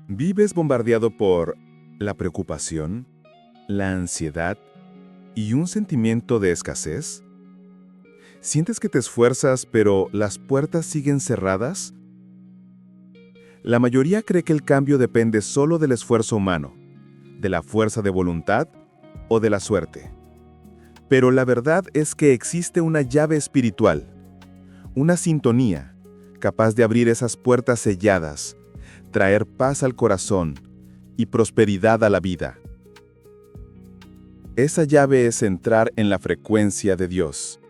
¿Vives bombardeado por la preocupación, la ansiedad y un sentimiento de escasez? ¿Sientes que te esfuerzas pero las puertas siguen cerradas? La mayoría cree que el cambio depende solo del esfuerzo humano, de la fuerza de voluntad o de la suerte. Pero la verdad es que existe una llave espiritual, una sintonía capaz de abrir esas puertas selladas, traer paz al corazón y prosperidad a la vida. Esa llave es entrar en la frecuencia de Dios.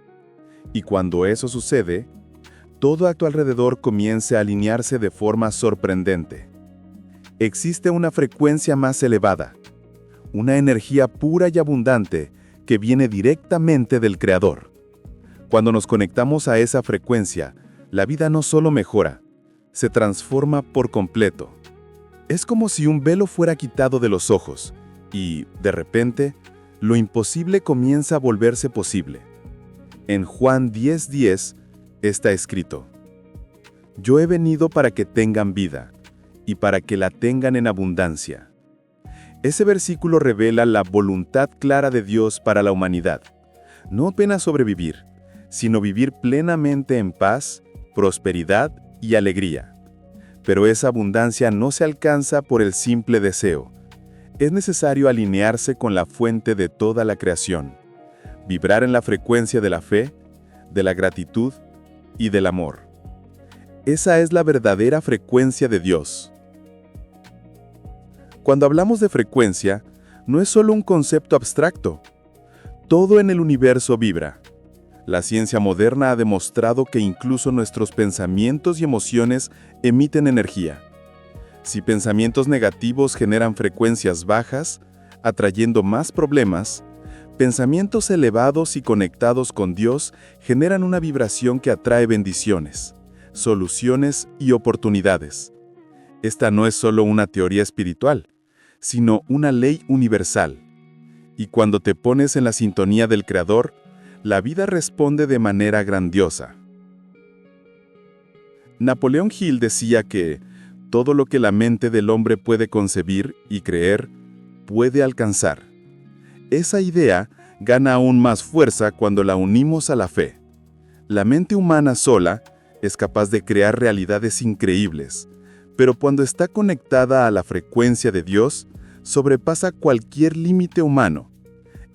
Y cuando eso sucede, todo a tu alrededor comienza a alinearse de forma sorprendente. Existe una frecuencia más elevada, una energía pura y abundante que viene directamente del Creador. Cuando nos conectamos a esa frecuencia, la vida no solo mejora, se transforma por completo. Es como si un velo fuera quitado de los ojos y, de repente, lo imposible comienza a volverse posible. En Juan 10:10 está escrito: Yo he venido para que tengan vida y para que la tengan en abundancia. Ese versículo revela la voluntad clara de Dios para la humanidad. No apenas sobrevivir, sino vivir plenamente en paz, prosperidad y alegría. Pero esa abundancia no se alcanza por el simple deseo. Es necesario alinearse con la fuente de toda la creación, vibrar en la frecuencia de la fe, de la gratitud y del amor. Esa es la verdadera frecuencia de Dios. Cuando hablamos de frecuencia, no es solo un concepto abstracto. Todo en el universo vibra. La ciencia moderna ha demostrado que incluso nuestros pensamientos y emociones emiten energía. Si pensamientos negativos generan frecuencias bajas, atrayendo más problemas, pensamientos elevados y conectados con Dios generan una vibración que atrae bendiciones, soluciones y oportunidades. Esta no es solo una teoría espiritual, sino una ley universal. Y cuando te pones en la sintonía del Creador, la vida responde de manera grandiosa. Napoleón Hill decía que todo lo que la mente del hombre puede concebir y creer, puede alcanzar. Esa idea gana aún más fuerza cuando la unimos a la fe. La mente humana sola es capaz de crear realidades increíbles, pero cuando está conectada a la frecuencia de Dios, sobrepasa cualquier límite humano.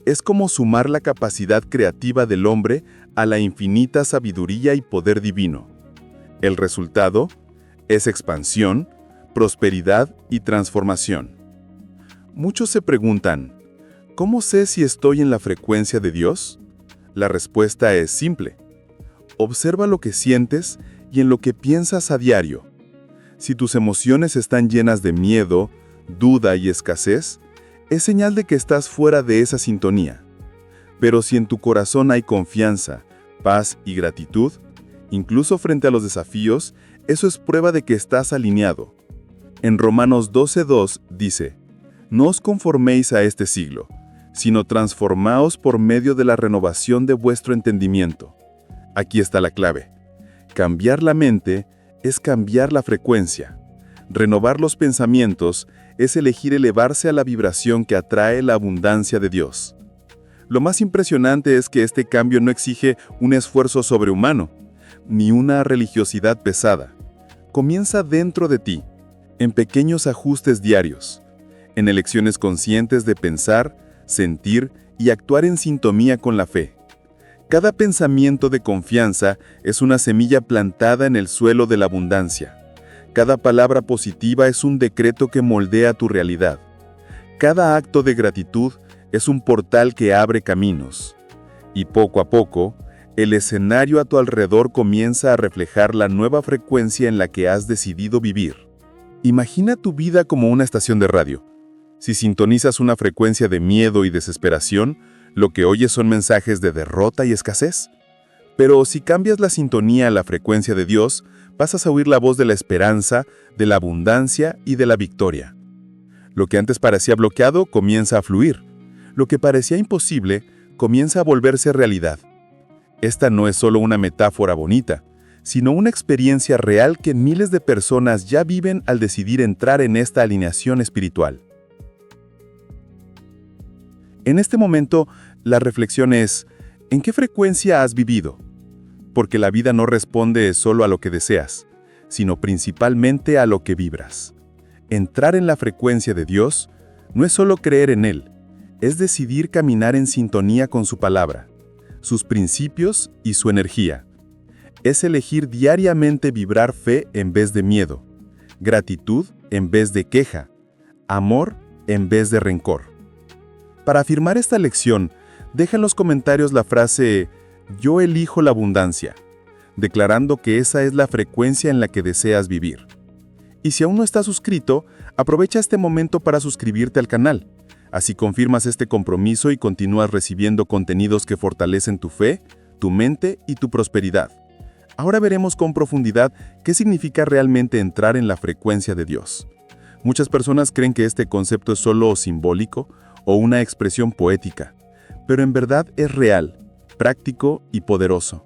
Es como sumar la capacidad creativa del hombre a la infinita sabiduría y poder divino. El resultado es expansión, prosperidad y transformación. Muchos se preguntan, ¿cómo sé si estoy en la frecuencia de Dios? La respuesta es simple. Observa lo que sientes y en lo que piensas a diario. Si tus emociones están llenas de miedo, duda y escasez, es señal de que estás fuera de esa sintonía. Pero si en tu corazón hay confianza, paz y gratitud, incluso frente a los desafíos, eso es prueba de que estás alineado. En Romanos 12:2 dice: No os conforméis a este siglo, sino transformaos por medio de la renovación de vuestro entendimiento. Aquí está la clave. Cambiar la mente es cambiar la frecuencia. Renovar los pensamientos es elegir elevarse a la vibración que atrae la abundancia de Dios. Lo más impresionante es que este cambio no exige un esfuerzo sobrehumano, ni una religiosidad pesada. Comienza dentro de ti, en pequeños ajustes diarios, en elecciones conscientes de pensar, sentir y actuar en sintonía con la fe. Cada pensamiento de confianza es una semilla plantada en el suelo de la abundancia. Cada palabra positiva es un decreto que moldea tu realidad. Cada acto de gratitud es un portal que abre caminos. Y poco a poco, el escenario a tu alrededor comienza a reflejar la nueva frecuencia en la que has decidido vivir. Imagina tu vida como una estación de radio. Si sintonizas una frecuencia de miedo y desesperación, lo que oyes son mensajes de derrota y escasez. Pero si cambias la sintonía a la frecuencia de Dios, pasas a oír la voz de la esperanza, de la abundancia y de la victoria. Lo que antes parecía bloqueado comienza a fluir. Lo que parecía imposible comienza a volverse realidad. Esta no es solo una metáfora bonita, sino una experiencia real que miles de personas ya viven al decidir entrar en esta alineación espiritual. En este momento, la reflexión es, ¿en qué frecuencia has vivido? Porque la vida no responde solo a lo que deseas, sino principalmente a lo que vibras. Entrar en la frecuencia de Dios no es solo creer en Él, es decidir caminar en sintonía con su palabra, sus principios y su energía. Es elegir diariamente vibrar fe en vez de miedo, gratitud en vez de queja, amor en vez de rencor. Para afirmar esta lección, deja en los comentarios la frase «Yo elijo la abundancia», declarando que esa es la frecuencia en la que deseas vivir. Y si aún no estás suscrito, aprovecha este momento para suscribirte al canal. Así confirmas este compromiso y continúas recibiendo contenidos que fortalecen tu fe, tu mente y tu prosperidad. Ahora veremos con profundidad qué significa realmente entrar en la frecuencia de Dios. Muchas personas creen que este concepto es solo simbólico o una expresión poética, pero en verdad es real, práctico y poderoso.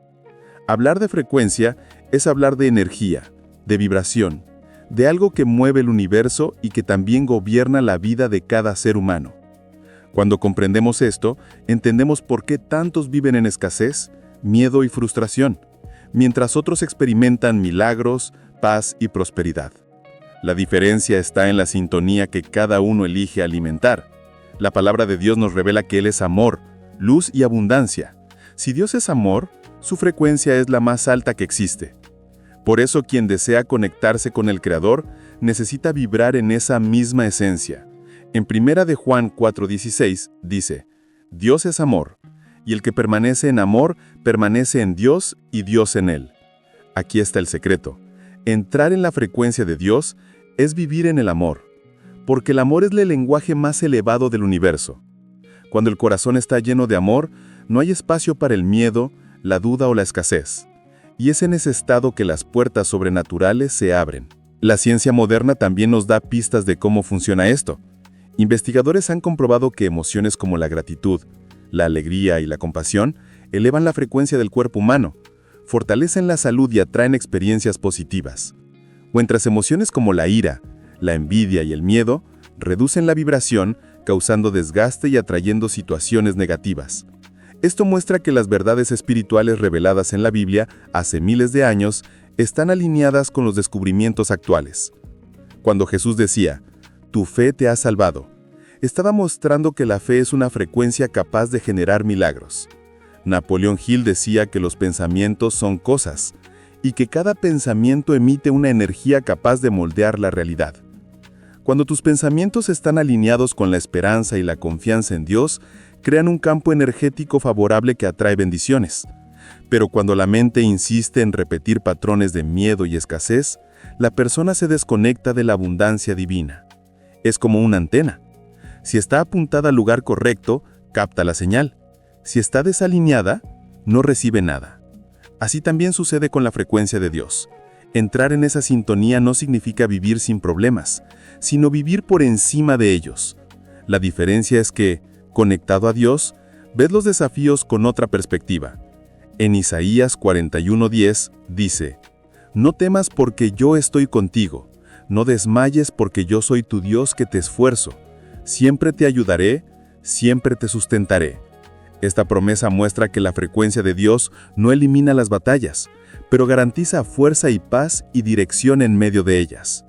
Hablar de frecuencia es hablar de energía, de vibración, de algo que mueve el universo y que también gobierna la vida de cada ser humano. Cuando comprendemos esto, entendemos por qué tantos viven en escasez, miedo y frustración, mientras otros experimentan milagros, paz y prosperidad. La diferencia está en la sintonía que cada uno elige alimentar. La palabra de Dios nos revela que Él es amor, luz y abundancia. Si Dios es amor, su frecuencia es la más alta que existe. Por eso quien desea conectarse con el Creador necesita vibrar en esa misma esencia. En 1 de Juan 4:16 dice, Dios es amor, y el que permanece en amor permanece en Dios y Dios en él. Aquí está el secreto. Entrar en la frecuencia de Dios es vivir en el amor, porque el amor es el lenguaje más elevado del universo. Cuando el corazón está lleno de amor, no hay espacio para el miedo, la duda o la escasez. Y es en ese estado que las puertas sobrenaturales se abren. La ciencia moderna también nos da pistas de cómo funciona esto. Investigadores han comprobado que emociones como la gratitud, la alegría y la compasión elevan la frecuencia del cuerpo humano, fortalecen la salud y atraen experiencias positivas. Mientras emociones como la ira, la envidia y el miedo reducen la vibración, causando desgaste y atrayendo situaciones negativas. Esto muestra que las verdades espirituales reveladas en la Biblia hace miles de años están alineadas con los descubrimientos actuales. Cuando Jesús decía, «Tu fe te ha salvado», estaba mostrando que la fe es una frecuencia capaz de generar milagros. Napoleón Hill decía que los pensamientos son cosas, y que cada pensamiento emite una energía capaz de moldear la realidad. Cuando tus pensamientos están alineados con la esperanza y la confianza en Dios, crean un campo energético favorable que atrae bendiciones. Pero cuando la mente insiste en repetir patrones de miedo y escasez, la persona se desconecta de la abundancia divina. Es como una antena. Si está apuntada al lugar correcto, capta la señal. Si está desalineada, no recibe nada. Así también sucede con la frecuencia de Dios. Entrar en esa sintonía no significa vivir sin problemas, sino vivir por encima de ellos. La diferencia es que, conectado a Dios, ves los desafíos con otra perspectiva. En Isaías 41:10 dice, «No temas porque yo estoy contigo, no desmayes porque yo soy tu Dios que te esfuerzo. Siempre te ayudaré, siempre te sustentaré». Esta promesa muestra que la frecuencia de Dios no elimina las batallas, pero garantiza fuerza y paz y dirección en medio de ellas.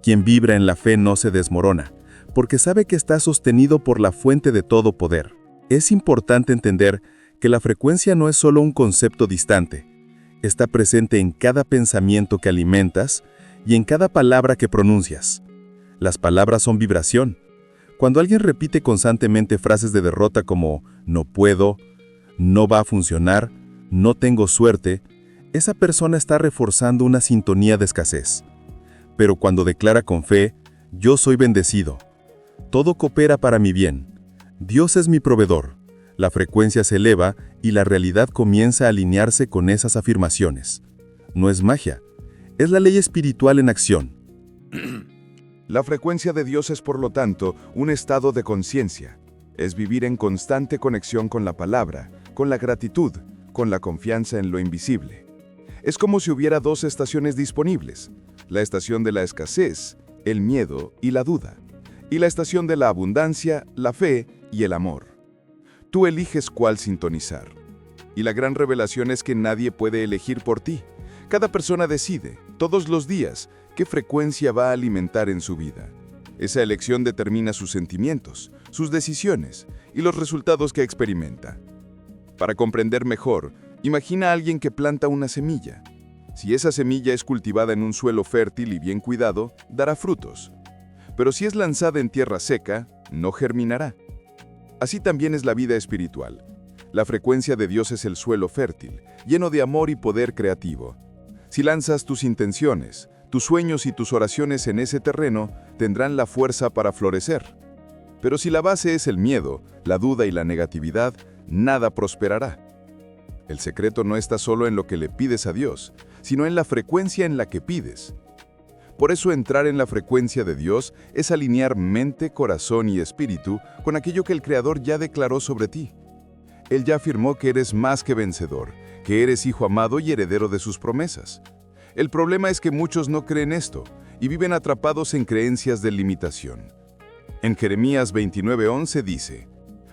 Quien vibra en la fe no se desmorona, porque sabe que está sostenido por la fuente de todo poder. Es importante entender que la frecuencia no es solo un concepto distante. Está presente en cada pensamiento que alimentas y en cada palabra que pronuncias. Las palabras son vibración. Cuando alguien repite constantemente frases de derrota como «no puedo», «no va a funcionar», «no tengo suerte», esa persona está reforzando una sintonía de escasez. Pero cuando declara con fe «yo soy bendecido», «todo coopera para mi bien», «Dios es mi proveedor», la frecuencia se eleva y la realidad comienza a alinearse con esas afirmaciones. No es magia, es la ley espiritual en acción. La frecuencia de Dios es, por lo tanto, un estado de conciencia. Es vivir en constante conexión con la palabra, con la gratitud, con la confianza en lo invisible. Es como si hubiera dos estaciones disponibles: la estación de la escasez, el miedo y la duda, y la estación de la abundancia, la fe y el amor. Tú eliges cuál sintonizar. Y la gran revelación es que nadie puede elegir por ti. Cada persona decide, todos los días, qué frecuencia va a alimentar en su vida. Esa elección determina sus sentimientos, sus decisiones y los resultados que experimenta. Para comprender mejor, imagina a alguien que planta una semilla. Si esa semilla es cultivada en un suelo fértil y bien cuidado, dará frutos. Pero si es lanzada en tierra seca, no germinará. Así también es la vida espiritual. La frecuencia de Dios es el suelo fértil, lleno de amor y poder creativo. Si lanzas tus intenciones, tus sueños y tus oraciones en ese terreno, tendrán la fuerza para florecer. Pero si la base es el miedo, la duda y la negatividad, nada prosperará. El secreto no está solo en lo que le pides a Dios, sino en la frecuencia en la que pides. Por eso entrar en la frecuencia de Dios es alinear mente, corazón y espíritu con aquello que el Creador ya declaró sobre ti. Él ya afirmó que eres más que vencedor, que eres hijo amado y heredero de sus promesas. El problema es que muchos no creen esto y viven atrapados en creencias de limitación. En Jeremías 29:11 dice: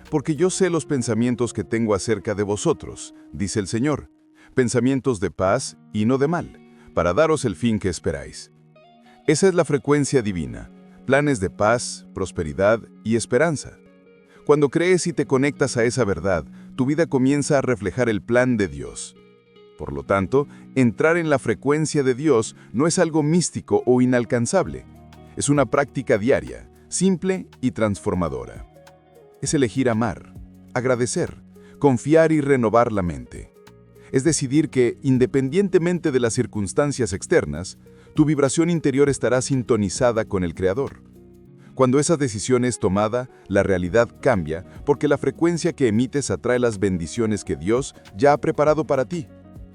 «Porque yo sé los pensamientos que tengo acerca de vosotros, dice el Señor, pensamientos de paz y no de mal, para daros el fin que esperáis». Esa es la frecuencia divina, planes de paz, prosperidad y esperanza. Cuando crees y te conectas a esa verdad, tu vida comienza a reflejar el plan de Dios. Por lo tanto, entrar en la frecuencia de Dios no es algo místico o inalcanzable. Es una práctica diaria, simple y transformadora. Es elegir amar, agradecer, confiar y renovar la mente. Es decidir que, independientemente de las circunstancias externas, tu vibración interior estará sintonizada con el Creador. Cuando esa decisión es tomada, la realidad cambia porque la frecuencia que emites atrae las bendiciones que Dios ya ha preparado para ti.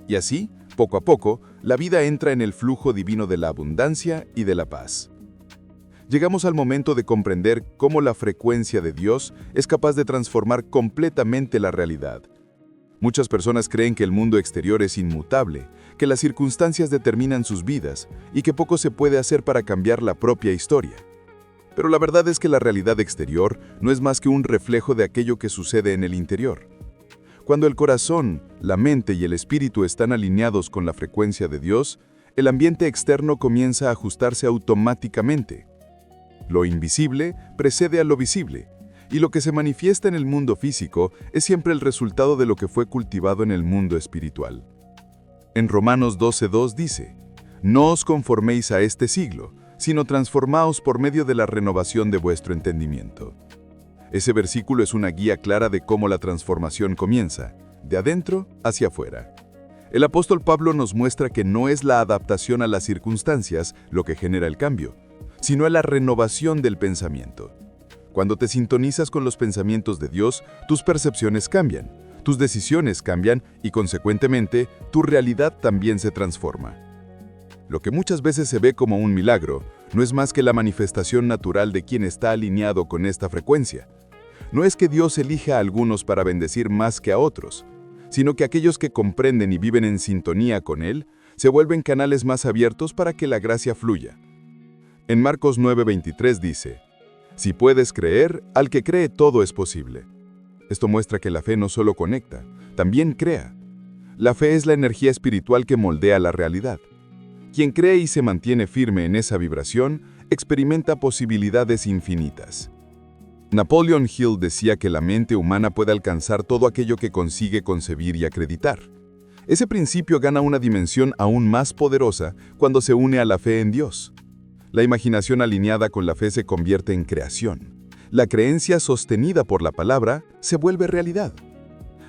Y así, poco a poco, la vida entra en el flujo divino de la abundancia y de la paz. Llegamos al momento de comprender cómo la frecuencia de Dios es capaz de transformar completamente la realidad. Muchas personas creen que el mundo exterior es inmutable, que las circunstancias determinan sus vidas y que poco se puede hacer para cambiar la propia historia. Pero la verdad es que la realidad exterior no es más que un reflejo de aquello que sucede en el interior. Cuando el corazón, la mente y el espíritu están alineados con la frecuencia de Dios, el ambiente externo comienza a ajustarse automáticamente. Lo invisible precede a lo visible, y lo que se manifiesta en el mundo físico es siempre el resultado de lo que fue cultivado en el mundo espiritual. En Romanos 12:2 dice: «No os conforméis a este siglo, sino transformaos por medio de la renovación de vuestro entendimiento». Ese versículo es una guía clara de cómo la transformación comienza, de adentro hacia afuera. El apóstol Pablo nos muestra que no es la adaptación a las circunstancias lo que genera el cambio, sino la renovación del pensamiento. Cuando te sintonizas con los pensamientos de Dios, tus percepciones cambian, tus decisiones cambian y, consecuentemente, tu realidad también se transforma. Lo que muchas veces se ve como un milagro, no es más que la manifestación natural de quien está alineado con esta frecuencia. No es que Dios elija a algunos para bendecir más que a otros, sino que aquellos que comprenden y viven en sintonía con Él, se vuelven canales más abiertos para que la gracia fluya. En Marcos 9:23 dice: «Si puedes creer, al que cree todo es posible». Esto muestra que la fe no solo conecta, también crea. La fe es la energía espiritual que moldea la realidad. Quien cree y se mantiene firme en esa vibración, experimenta posibilidades infinitas. Napoleon Hill decía que la mente humana puede alcanzar todo aquello que consigue concebir y acreditar. Ese principio gana una dimensión aún más poderosa cuando se une a la fe en Dios. La imaginación alineada con la fe se convierte en creación. La creencia sostenida por la palabra se vuelve realidad.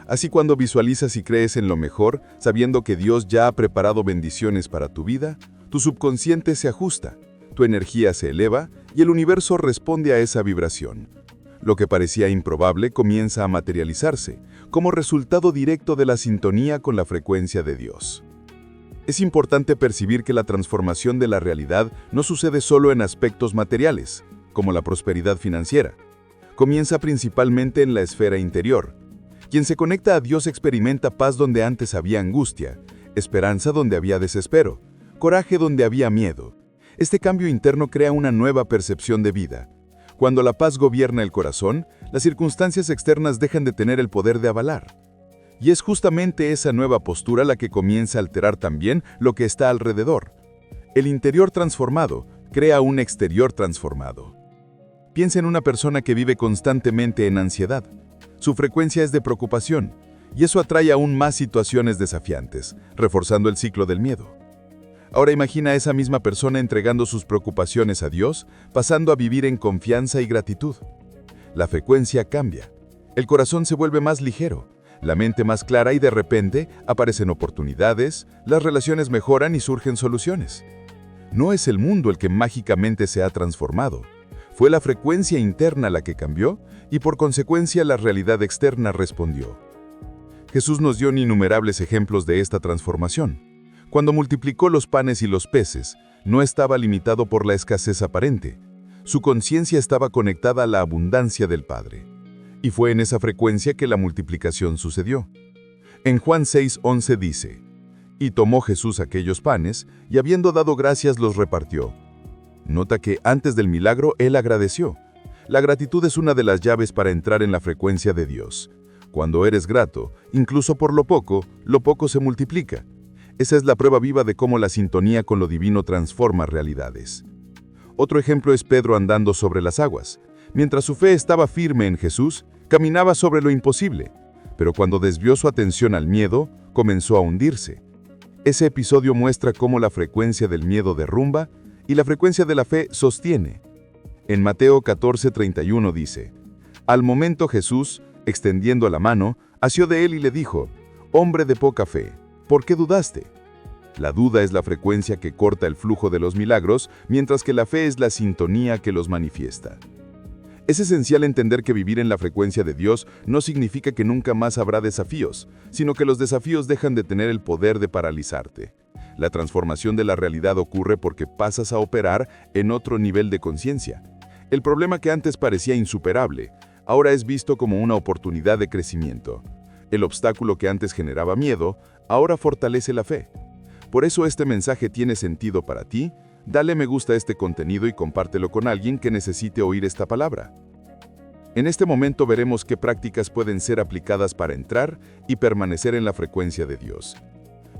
Así, cuando visualizas y crees en lo mejor, sabiendo que Dios ya ha preparado bendiciones para tu vida, tu subconsciente se ajusta, tu energía se eleva y el universo responde a esa vibración. Lo que parecía improbable comienza a materializarse, como resultado directo de la sintonía con la frecuencia de Dios. Es importante percibir que la transformación de la realidad no sucede solo en aspectos materiales, como la prosperidad financiera. Comienza principalmente en la esfera interior. Quien se conecta a Dios experimenta paz donde antes había angustia, esperanza donde había desespero, coraje donde había miedo. Este cambio interno crea una nueva percepción de vida. Cuando la paz gobierna el corazón, las circunstancias externas dejan de tener el poder de avalar. Y es justamente esa nueva postura la que comienza a alterar también lo que está alrededor. El interior transformado crea un exterior transformado. Piensa en una persona que vive constantemente en ansiedad. Su frecuencia es de preocupación, y eso atrae aún más situaciones desafiantes, reforzando el ciclo del miedo. Ahora imagina a esa misma persona entregando sus preocupaciones a Dios, pasando a vivir en confianza y gratitud. La frecuencia cambia. El corazón se vuelve más ligero, la mente más clara y de repente aparecen oportunidades, las relaciones mejoran y surgen soluciones. No es el mundo el que mágicamente se ha transformado. Fue la frecuencia interna la que cambió y por consecuencia la realidad externa respondió. Jesús nos dio innumerables ejemplos de esta transformación. Cuando multiplicó los panes y los peces, no estaba limitado por la escasez aparente. Su conciencia estaba conectada a la abundancia del Padre. Y fue en esa frecuencia que la multiplicación sucedió. En Juan 6:11 dice, «Y tomó Jesús aquellos panes, y habiendo dado gracias los repartió». Nota que antes del milagro Él agradeció. La gratitud es una de las llaves para entrar en la frecuencia de Dios. Cuando eres grato, incluso por lo poco se multiplica. Esa es la prueba viva de cómo la sintonía con lo divino transforma realidades. Otro ejemplo es Pedro andando sobre las aguas. Mientras su fe estaba firme en Jesús, caminaba sobre lo imposible, pero cuando desvió su atención al miedo, comenzó a hundirse. Ese episodio muestra cómo la frecuencia del miedo derrumba y la frecuencia de la fe sostiene. En Mateo 14:31 dice, «Al momento Jesús, extendiendo la mano, asió de él y le dijo, «Hombre de poca fe, ¿por qué dudaste?». La duda es la frecuencia que corta el flujo de los milagros, mientras que la fe es la sintonía que los manifiesta. Es esencial entender que vivir en la frecuencia de Dios no significa que nunca más habrá desafíos, sino que los desafíos dejan de tener el poder de paralizarte. La transformación de la realidad ocurre porque pasas a operar en otro nivel de conciencia. El problema que antes parecía insuperable, ahora es visto como una oportunidad de crecimiento. El obstáculo que antes generaba miedo, ahora fortalece la fe. Por eso este mensaje tiene sentido para ti. Dale me gusta a este contenido y compártelo con alguien que necesite oír esta palabra. En este momento veremos qué prácticas pueden ser aplicadas para entrar y permanecer en la frecuencia de Dios.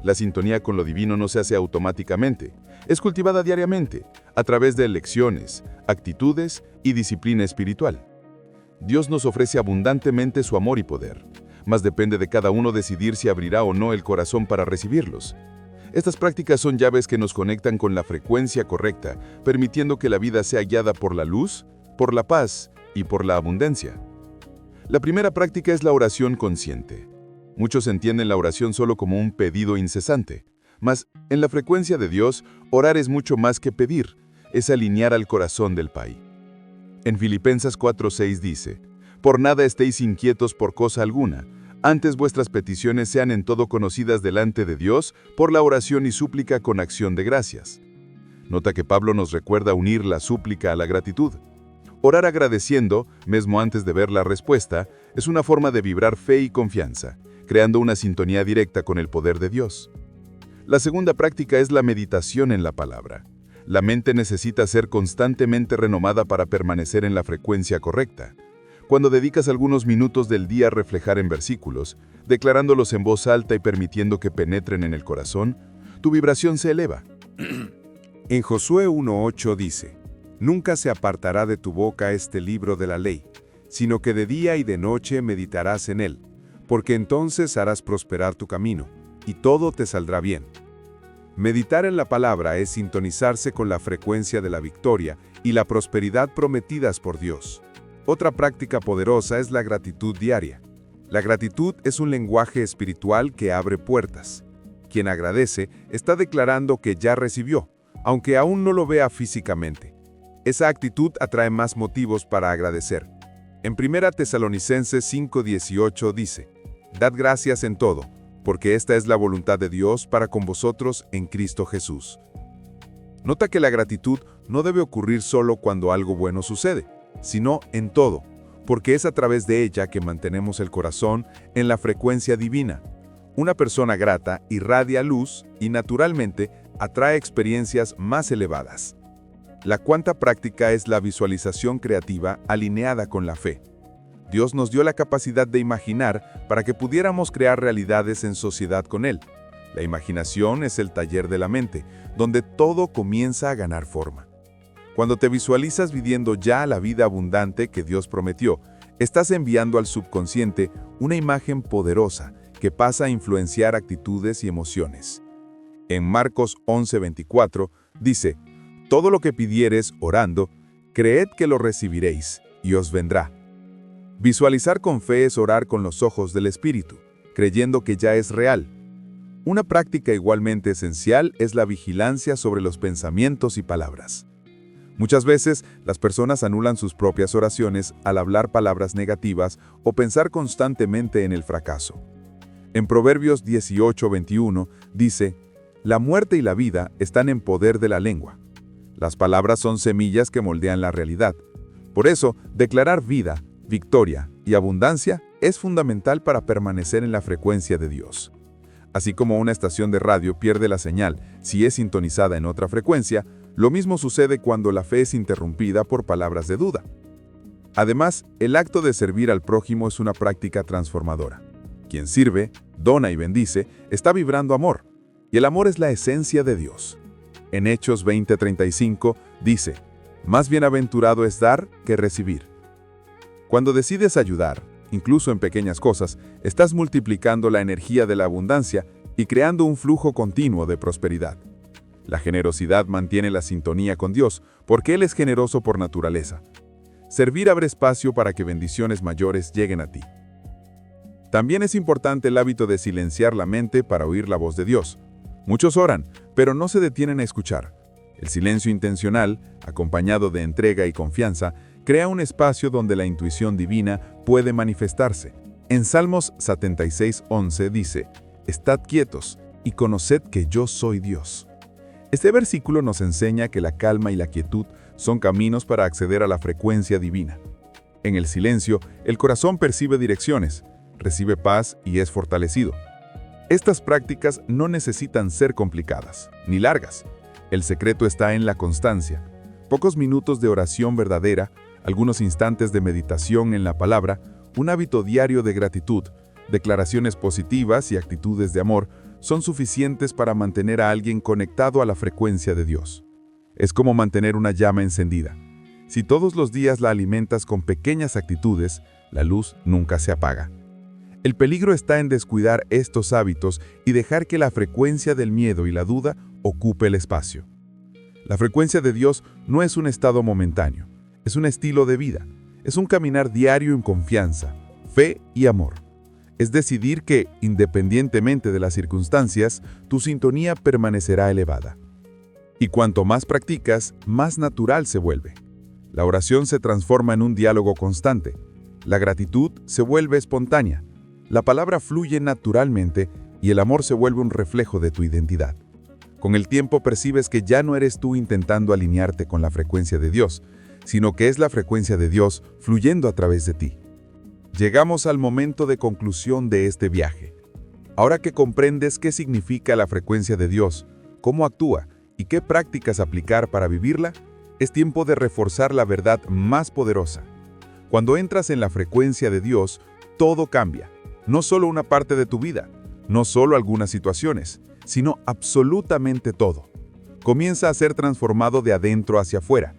La sintonía con lo divino no se hace automáticamente, es cultivada diariamente, a través de elecciones, actitudes y disciplina espiritual. Dios nos ofrece abundantemente su amor y poder, mas depende de cada uno decidir si abrirá o no el corazón para recibirlos. Estas prácticas son llaves que nos conectan con la frecuencia correcta, permitiendo que la vida sea guiada por la luz, por la paz y por la abundancia. La primera práctica es la oración consciente. Muchos entienden la oración solo como un pedido incesante, mas en la frecuencia de Dios, orar es mucho más que pedir, es alinear al corazón del Pai. En Filipenses 4:6 dice, «Por nada estéis inquietos por cosa alguna, antes vuestras peticiones sean en todo conocidas delante de Dios por la oración y súplica con acción de gracias». Nota que Pablo nos recuerda unir la súplica a la gratitud. Orar agradeciendo, mesmo antes de ver la respuesta, es una forma de vibrar fe y confianza, creando una sintonía directa con el poder de Dios. La segunda práctica es la meditación en la palabra. La mente necesita ser constantemente renovada para permanecer en la frecuencia correcta. Cuando dedicas algunos minutos del día a reflejar en versículos, declarándolos en voz alta y permitiendo que penetren en el corazón, tu vibración se eleva. En Josué 1:8 dice, «Nunca se apartará de tu boca este libro de la ley, sino que de día y de noche meditarás en él, porque entonces harás prosperar tu camino, y todo te saldrá bien». Meditar en la palabra es sintonizarse con la frecuencia de la victoria y la prosperidad prometidas por Dios. Otra práctica poderosa es la gratitud diaria. La gratitud es un lenguaje espiritual que abre puertas. Quien agradece está declarando que ya recibió, aunque aún no lo vea físicamente. Esa actitud atrae más motivos para agradecer. En 1 Tesalonicenses 5:18 dice, «Dad gracias en todo, porque esta es la voluntad de Dios para con vosotros en Cristo Jesús». Nota que la gratitud no debe ocurrir solo cuando algo bueno sucede, sino en todo, porque es a través de ella que mantenemos el corazón en la frecuencia divina. Una persona grata irradia luz y naturalmente atrae experiencias más elevadas. La cuarta práctica es la visualización creativa alineada con la fe. Dios nos dio la capacidad de imaginar para que pudiéramos crear realidades en sociedad con Él. La imaginación es el taller de la mente, donde todo comienza a ganar forma. Cuando te visualizas viviendo ya la vida abundante que Dios prometió, estás enviando al subconsciente una imagen poderosa que pasa a influenciar actitudes y emociones. En Marcos 11:24 dice: «Todo lo que pidiereis orando, creed que lo recibiréis, y os vendrá». Visualizar con fe es orar con los ojos del Espíritu, creyendo que ya es real. Una práctica igualmente esencial es la vigilancia sobre los pensamientos y palabras. Muchas veces, las personas anulan sus propias oraciones al hablar palabras negativas o pensar constantemente en el fracaso. En Proverbios 18:21 dice: «La muerte y la vida están en poder de la lengua». Las palabras son semillas que moldean la realidad. Por eso, declarar vida, victoria y abundancia es fundamental para permanecer en la frecuencia de Dios. Así como una estación de radio pierde la señal si es sintonizada en otra frecuencia, lo mismo sucede cuando la fe es interrumpida por palabras de duda. Además, el acto de servir al prójimo es una práctica transformadora. Quien sirve, dona y bendice, está vibrando amor, y el amor es la esencia de Dios. En Hechos 20:35 dice: «Más bienaventurado es dar que recibir». Cuando decides ayudar, incluso en pequeñas cosas, estás multiplicando la energía de la abundancia y creando un flujo continuo de prosperidad. La generosidad mantiene la sintonía con Dios, porque Él es generoso por naturaleza. Servir abre espacio para que bendiciones mayores lleguen a ti. También es importante el hábito de silenciar la mente para oír la voz de Dios. Muchos oran, pero no se detienen a escuchar. El silencio intencional, acompañado de entrega y confianza, crea un espacio donde la intuición divina puede manifestarse. En Salmos 76:11 dice: «Estad quietos y conoced que yo soy Dios». Este versículo nos enseña que la calma y la quietud son caminos para acceder a la frecuencia divina. En el silencio, el corazón percibe direcciones, recibe paz y es fortalecido. Estas prácticas no necesitan ser complicadas, ni largas. El secreto está en la constancia. Pocos minutos de oración verdadera, algunos instantes de meditación en la palabra, un hábito diario de gratitud, declaraciones positivas y actitudes de amor son suficientes para mantener a alguien conectado a la frecuencia de Dios. Es como mantener una llama encendida. Si todos los días la alimentas con pequeñas actitudes, la luz nunca se apaga. El peligro está en descuidar estos hábitos y dejar que la frecuencia del miedo y la duda ocupe el espacio. La frecuencia de Dios no es un estado momentáneo, es un estilo de vida, es un caminar diario en confianza, fe y amor. Es decidir que, independientemente de las circunstancias, tu sintonía permanecerá elevada. Y cuanto más practicas, más natural se vuelve. La oración se transforma en un diálogo constante. La gratitud se vuelve espontánea. La palabra fluye naturalmente y el amor se vuelve un reflejo de tu identidad. Con el tiempo percibes que ya no eres tú intentando alinearte con la frecuencia de Dios, sino que es la frecuencia de Dios fluyendo a través de ti. Llegamos al momento de conclusión de este viaje. Ahora que comprendes qué significa la frecuencia de Dios, cómo actúa y qué prácticas aplicar para vivirla, es tiempo de reforzar la verdad más poderosa. Cuando entras en la frecuencia de Dios, todo cambia. No solo una parte de tu vida, no solo algunas situaciones, sino absolutamente todo. Comienza a ser transformado de adentro hacia afuera.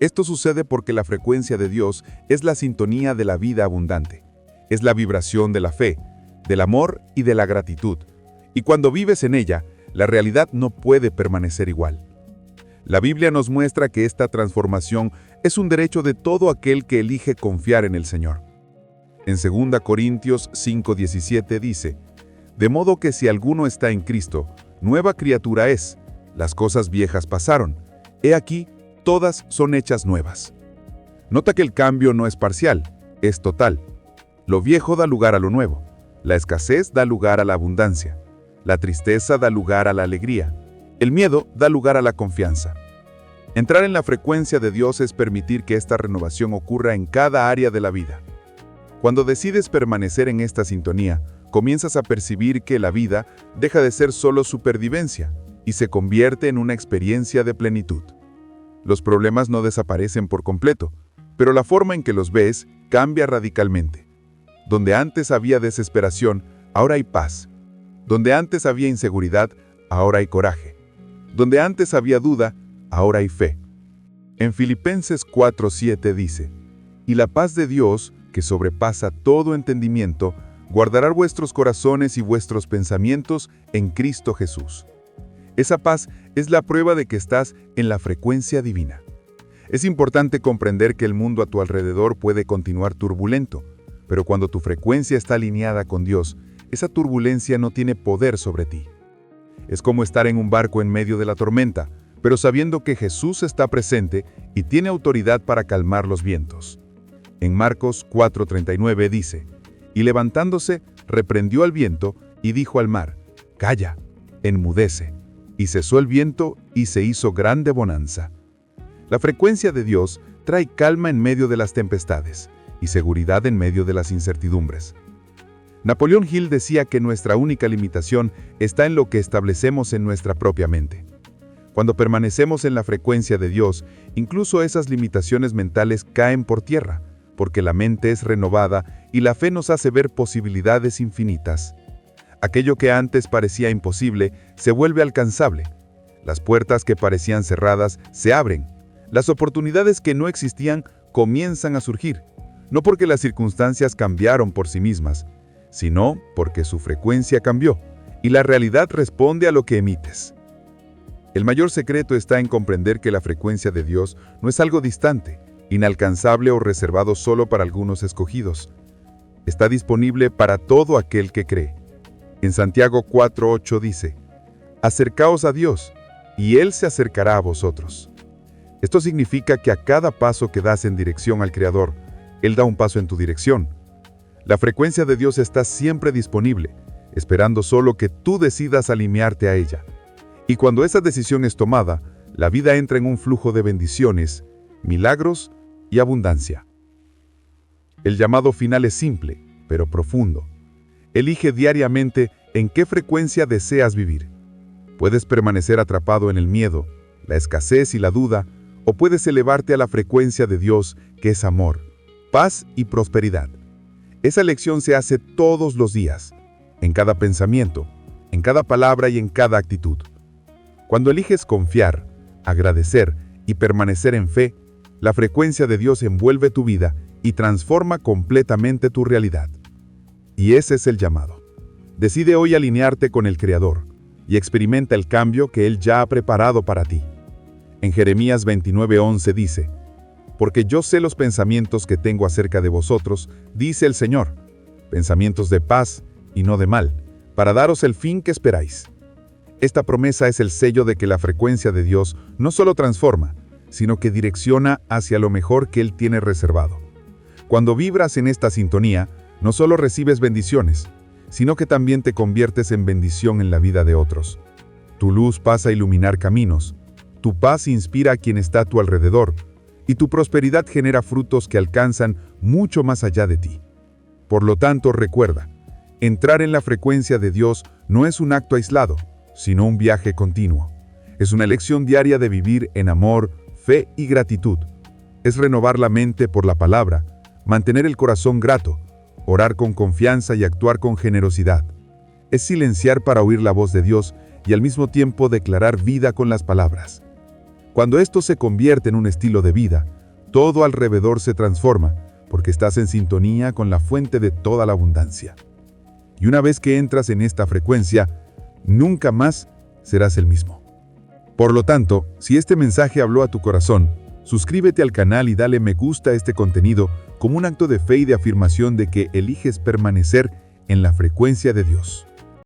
Esto sucede porque la frecuencia de Dios es la sintonía de la vida abundante. Es la vibración de la fe, del amor y de la gratitud. Y cuando vives en ella, la realidad no puede permanecer igual. La Biblia nos muestra que esta transformación es un derecho de todo aquel que elige confiar en el Señor. En 2 Corintios 5:17 dice: «De modo que si alguno está en Cristo, nueva criatura es. Las cosas viejas pasaron. He aquí, todas son hechas nuevas». Nota que el cambio no es parcial, es total. Lo viejo da lugar a lo nuevo. La escasez da lugar a la abundancia. La tristeza da lugar a la alegría. El miedo da lugar a la confianza. Entrar en la frecuencia de Dios es permitir que esta renovación ocurra en cada área de la vida. Cuando decides permanecer en esta sintonía, comienzas a percibir que la vida deja de ser solo supervivencia y se convierte en una experiencia de plenitud. Los problemas no desaparecen por completo, pero la forma en que los ves cambia radicalmente. Donde antes había desesperación, ahora hay paz. Donde antes había inseguridad, ahora hay coraje. Donde antes había duda, ahora hay fe. En Filipenses 4:7 dice: «Y la paz de Dios, que sobrepasa todo entendimiento, guardará vuestros corazones y vuestros pensamientos en Cristo Jesús». Esa paz es la prueba de que estás en la frecuencia divina. Es importante comprender que el mundo a tu alrededor puede continuar turbulento, pero cuando tu frecuencia está alineada con Dios, esa turbulencia no tiene poder sobre ti. Es como estar en un barco en medio de la tormenta, pero sabiendo que Jesús está presente y tiene autoridad para calmar los vientos. En Marcos 4:39 dice: «Y levantándose, reprendió al viento y dijo al mar: Calla, enmudece. Y cesó el viento y se hizo grande bonanza». La frecuencia de Dios trae calma en medio de las tempestades y seguridad en medio de las incertidumbres. Napoleón Hill decía que nuestra única limitación está en lo que establecemos en nuestra propia mente. Cuando permanecemos en la frecuencia de Dios, incluso esas limitaciones mentales caen por tierra, porque la mente es renovada y la fe nos hace ver posibilidades infinitas. Aquello que antes parecía imposible se vuelve alcanzable. Las puertas que parecían cerradas se abren. Las oportunidades que no existían comienzan a surgir, no porque las circunstancias cambiaron por sí mismas, sino porque su frecuencia cambió, y la realidad responde a lo que emites. El mayor secreto está en comprender que la frecuencia de Dios no es algo distante, inalcanzable o reservado solo para algunos escogidos. Está disponible para todo aquel que cree. En Santiago 4:8 dice: «Acercaos a Dios, y Él se acercará a vosotros». Esto significa que a cada paso que das en dirección al Creador, Él da un paso en tu dirección. La frecuencia de Dios está siempre disponible, esperando solo que tú decidas alinearte a ella. Y cuando esa decisión es tomada, la vida entra en un flujo de bendiciones, milagros y abundancia. El llamado final es simple, pero profundo. Elige diariamente en qué frecuencia deseas vivir. Puedes permanecer atrapado en el miedo, la escasez y la duda, o puedes elevarte a la frecuencia de Dios, que es amor, paz y prosperidad. Esa elección se hace todos los días, en cada pensamiento, en cada palabra y en cada actitud. Cuando eliges confiar, agradecer y permanecer en fe, la frecuencia de Dios envuelve tu vida y transforma completamente tu realidad. Y ese es el llamado. Decide hoy alinearte con el Creador y experimenta el cambio que Él ya ha preparado para ti. En Jeremías 29:11 dice: «Porque yo sé los pensamientos que tengo acerca de vosotros, dice el Señor, pensamientos de paz y no de mal, para daros el fin que esperáis». Esta promesa es el sello de que la frecuencia de Dios no solo transforma, sino que direcciona hacia lo mejor que Él tiene reservado. Cuando vibras en esta sintonía, no solo recibes bendiciones, sino que también te conviertes en bendición en la vida de otros. Tu luz pasa a iluminar caminos, tu paz inspira a quien está a tu alrededor, y tu prosperidad genera frutos que alcanzan mucho más allá de ti. Por lo tanto, recuerda, entrar en la frecuencia de Dios no es un acto aislado, sino un viaje continuo. Es una elección diaria de vivir en amor, fe y gratitud. Es renovar la mente por la palabra, mantener el corazón grato, orar con confianza y actuar con generosidad. Es silenciar para oír la voz de Dios y al mismo tiempo declarar vida con las palabras. Cuando esto se convierte en un estilo de vida, todo alrededor se transforma, porque estás en sintonía con la fuente de toda la abundancia. Y una vez que entras en esta frecuencia, nunca más serás el mismo. Por lo tanto, si este mensaje habló a tu corazón, suscríbete al canal y dale me gusta a este contenido como un acto de fe y de afirmación de que eliges permanecer en la frecuencia de Dios.